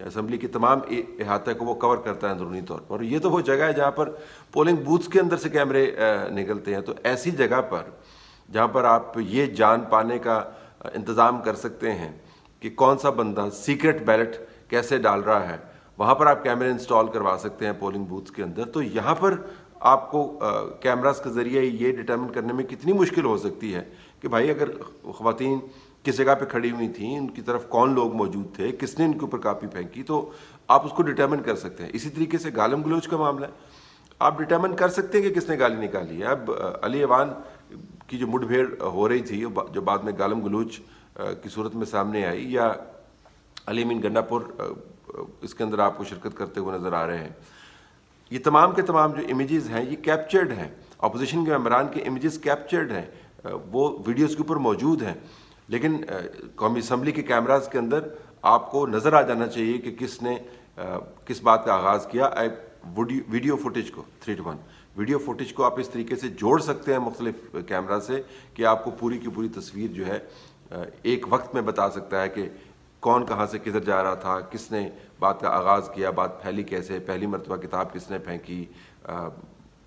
Assembly کی تمام احاطے کو وہ کور کرتا ہے اندرونی طور پر. اور یہ تو وہ جگہ ہے جہاں پر پولنگ بوتھس کے اندر سے کیمرے نکلتے ہیں. تو ایسی جگہ پر جہاں پر آپ یہ جان پانے کا انتظام کر سکتے ہیں کہ کون سا بندہ سیکرٹ بیلٹ کیسے ڈال رہا ہے, وہاں پر آپ کیمرے انسٹال کروا سکتے ہیں پولنگ بوتھس کے اندر. تو یہاں پر آپ کو کیمراز کے ذریعے یہ ڈٹرمن کرنے میں کتنی مشکل ہو سکتی ہے کہ بھائی اگر خواتین کس جگہ پہ کھڑی ہوئی تھیں, ان کی طرف کون لوگ موجود تھے, کس نے ان کے اوپر کاپی پھینکی, تو آپ اس کو ڈٹرمن کر سکتے ہیں. اسی طریقے سے گالم گلوچ کا معاملہ ہے, آپ ڈٹرمن کر سکتے ہیں کہ کس نے گالی نکالی ہے. اب علی ایوان کی جو مڈ بھیڑ ہو رہی تھی جو بعد میں گالم گلوچ کی صورت میں سامنے آئی, یا علی امین گنڈا پور اس کے اندر آپ کو شرکت کرتے ہوئے نظر آ رہے ہیں, یہ تمام کے تمام جو امیجز ہیں یہ کیپچرڈ ہیں, اپوزیشن کے ممبران کے امیجز کیپچرڈ ہیں, وہ ویڈیوز کے اوپر موجود ہیں. لیکن قومی اسمبلی کے کیمراز کے اندر آپ کو نظر آ جانا چاہیے کہ کس نے کس بات کا آغاز کیا. ویڈیو فوٹیج کو 3:1 ویڈیو فوٹیج کو آپ اس طریقے سے جوڑ سکتے ہیں مختلف کیمرہ سے کہ آپ کو پوری کی پوری تصویر جو ہے ایک وقت میں بتا سکتا ہے کہ کون کہاں سے کدھر جا رہا تھا, کس نے بات کا آغاز کیا, بات پھیلی کیسے, پہلی مرتبہ کتاب کس نے پھینکی,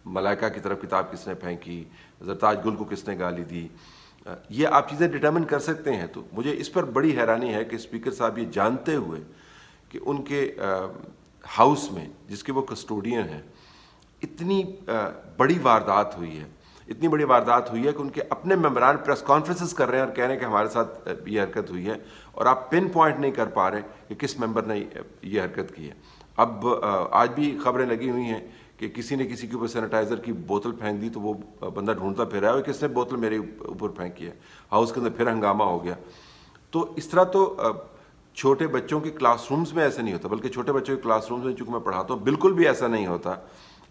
ملائکہ کی طرف کتاب کس نے پھینکی, زرتاج گل کو کس نے گالی دی. یہ آپ چیزیں ڈٹرمن کر سکتے ہیں. تو مجھے اس پر بڑی حیرانی ہے کہ اسپیکر صاحب یہ جانتے ہوئے کہ ان کے ہاؤس میں جس کے وہ کسٹوڈین ہیں اتنی بڑی واردات ہوئی ہے, اتنی بڑی واردات ہوئی ہے کہ ان کے اپنے ممبران پریس کانفرنسز کر رہے ہیں اور کہہ رہے ہیں کہ ہمارے ساتھ یہ حرکت ہوئی ہے, اور آپ پن پوائنٹ نہیں کر پا رہے کہ کس ممبر نے یہ حرکت کی ہے. اب آج بھی خبریں لگی ہوئی ہیں کہ کسی نے کسی کے اوپر سینیٹائزر کی بوتل پھینک دی تو وہ بندہ ڈھونڈتا پھر رہا ہے کس نے بوتل میرے اوپر پھینکی ہے. ہاؤس کے اندر پھر ہنگامہ ہو گیا. تو اس طرح تو چھوٹے بچوں کے کلاس رومز میں ایسا نہیں ہوتا, بلکہ چھوٹے بچوں کے کلاس رومز میں چونکہ میں پڑھاتا ہوں بالکل بھی ایسا نہیں ہوتا.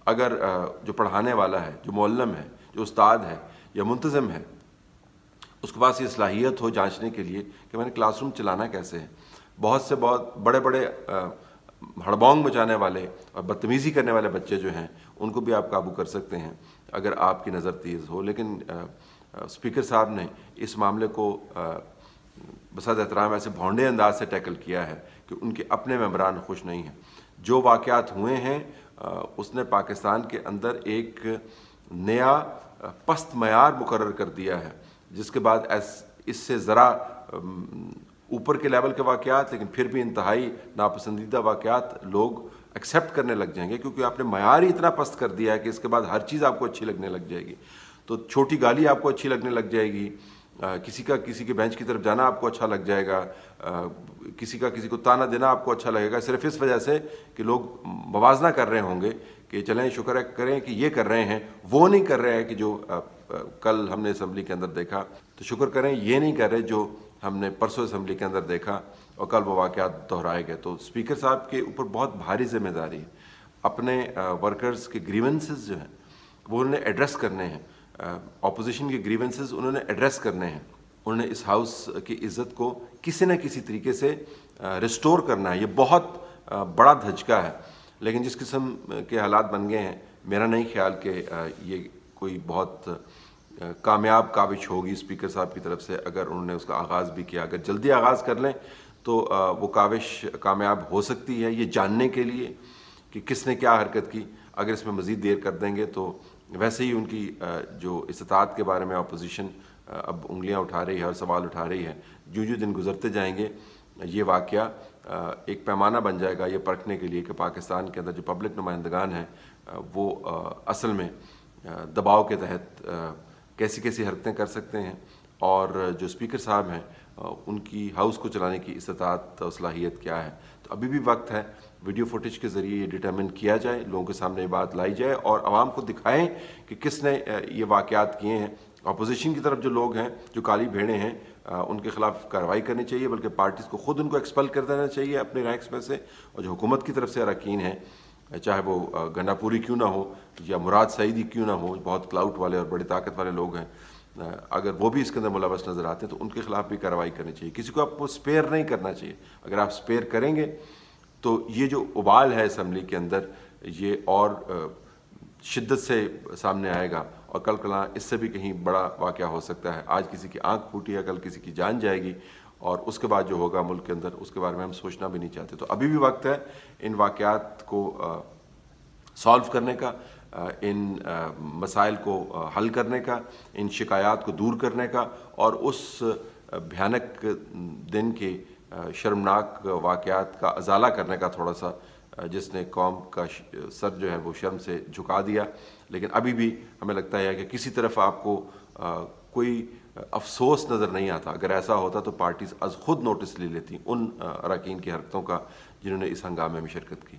اگر جو پڑھانے والا ہے, جو معلم ہے, جو استاد ہے یا منتظم ہے, اس کے پاس یہ صلاحیت ہو جانچنے کے لیے کہ میں نے کلاس روم چلانا کیسے ہے. بہت بڑے بڑے ہڑبونگ مچانے والے اور بدتمیزی کرنے والے بچے جو ہیں ان کو بھی آپ قابو کر سکتے ہیں اگر آپ کی نظر تیز ہو. لیکن اسپیکر صاحب نے اس معاملے کو بسات احترام ایسے بھونڈے انداز سے ٹیکل کیا ہے کہ ان کے اپنے ممبران خوش نہیں ہیں. جو واقعات ہوئے ہیں اس نے پاکستان کے اندر ایک نیا پست معیار مقرر کر دیا ہے, جس کے بعد اس سے ذرا اوپر کے لیول کے واقعات لیکن پھر بھی انتہائی ناپسندیدہ واقعات لوگ ایکسیپٹ کرنے لگ جائیں گے, کیونکہ آپ نے معیار ہی اتنا پست کر دیا ہے کہ اس کے بعد ہر چیز آپ کو اچھی لگنے لگ جائے گی. تو چھوٹی گالی آپ کو اچھی لگنے لگ جائے گی, کسی کے بینچ کی طرف جانا آپ کو اچھا لگ جائے گا, کسی کو تانا دینا آپ کو اچھا لگے گا, صرف اس وجہ سے کہ لوگ موازنہ کر رہے ہوں گے کہ چلیں شکر کریں کہ یہ کر رہے ہیں, وہ نہیں کر رہے ہیں کہ جو کل ہم نے اسمبلی کے اندر دیکھا, تو شکر کریں یہ نہیں کر رہے جو ہم نے پرسوں اسمبلی کے اندر دیکھا اور کل وہ واقعات دہرائے گئے. تو اسپیکر صاحب کے اوپر بہت بھاری ذمہ داری ہے. اپنے ورکرز کے گریونسز جو ہیں وہ انہوں نے ایڈریس کرنے ہیں, اپوزیشن کے گریونسز انہوں نے ایڈریس کرنے ہیں. انہوں نے اس ہاؤس کی عزت کو کسی نہ کسی طریقے سے ریسٹور کرنا ہے. یہ بہت بڑا دھچکا ہے, لیکن جس قسم کے حالات بن گئے ہیں میرا نہیں خیال کہ یہ کوئی بہت کامیاب کاوش ہوگی اسپیکر صاحب کی طرف سے. اگر انہوں نے اس کا آغاز بھی کیا, اگر جلدی آغاز کر لیں تو وہ کاوش کامیاب ہو سکتی ہے یہ جاننے کے لیے کہ کس نے کیا حرکت کی. اگر اس میں مزید دیر کر دیں گے تو ویسے ہی ان کی جو استطاعت کے بارے میں اپوزیشن اب انگلیاں اٹھا رہی ہے اور سوال اٹھا رہی ہے, جو دن گزرتے جائیں گے یہ واقعہ ایک پیمانہ بن جائے گا یہ پرکھنے کے لیے کہ پاکستان کے اندر جو پبلک نمائندگان ہیں وہ اصل میں دباؤ کے تحت کیسی حرکتیں کر سکتے ہیں, اور جو اسپیکر صاحب ہیں ان کی ہاؤس کو چلانے کی استطاعت اور صلاحیت کیا ہے. تو ابھی بھی وقت ہے, ویڈیو فوٹیج کے ذریعے یہ ڈٹرمن کیا جائے, لوگوں کے سامنے یہ بات لائی جائے اور عوام کو دکھائیں کہ کس نے یہ واقعات کیے ہیں. اپوزیشن کی طرف جو لوگ ہیں, جو کالی بھیڑیں ہیں, ان کے خلاف کارروائی کرنی چاہیے, بلکہ پارٹیز کو خود ان کو ایکسپل کر دینا چاہیے اپنے رینکس میں سے. اور جو حکومت کی طرف سے اراکین ہیں, چاہے وہ گنڈا پوری کیوں نہ ہو یا مراد سعیدی کیوں نہ ہو, بہت کلاؤٹ والے اور بڑی طاقت والے لوگ ہیں, اگر وہ بھی اس کے اندر ملوث نظر آتے ہیں تو ان کے خلاف بھی کارروائی کرنی چاہیے. کسی کو آپ کو اسپیئر نہیں کرنا چاہیے. اگر آپ اسپیئر کریں گے تو یہ جو ابال ہے اسمبلی کے اندر یہ اور شدت سے سامنے آئے گا, اور کل کلاں اس سے بھی کہیں بڑا واقعہ ہو سکتا ہے. آج کسی کی آنکھ پھوٹی ہے, کل کسی کی جان جائے گی, اور اس کے بعد جو ہوگا ملک کے اندر اس کے بارے میں ہم سوچنا بھی نہیں چاہتے. تو ابھی بھی وقت ہے ان واقعات کو سالو کرنے کا, ان مسائل کو حل کرنے کا, ان شکایات کو دور کرنے کا, اور اس بھیانک دن کے شرمناک واقعات کا ازالہ کرنے کا تھوڑا سا, جس نے قوم کا سر جو ہے وہ شرم سے جھکا دیا. لیکن ابھی بھی ہمیں لگتا ہے کہ کسی طرف آپ کو کوئی افسوس نظر نہیں آتا. اگر ایسا ہوتا تو پارٹیز از خود نوٹس لے لیتی ان اراکین کی حرکتوں کا جنہوں نے اس ہنگامے میں شرکت کی.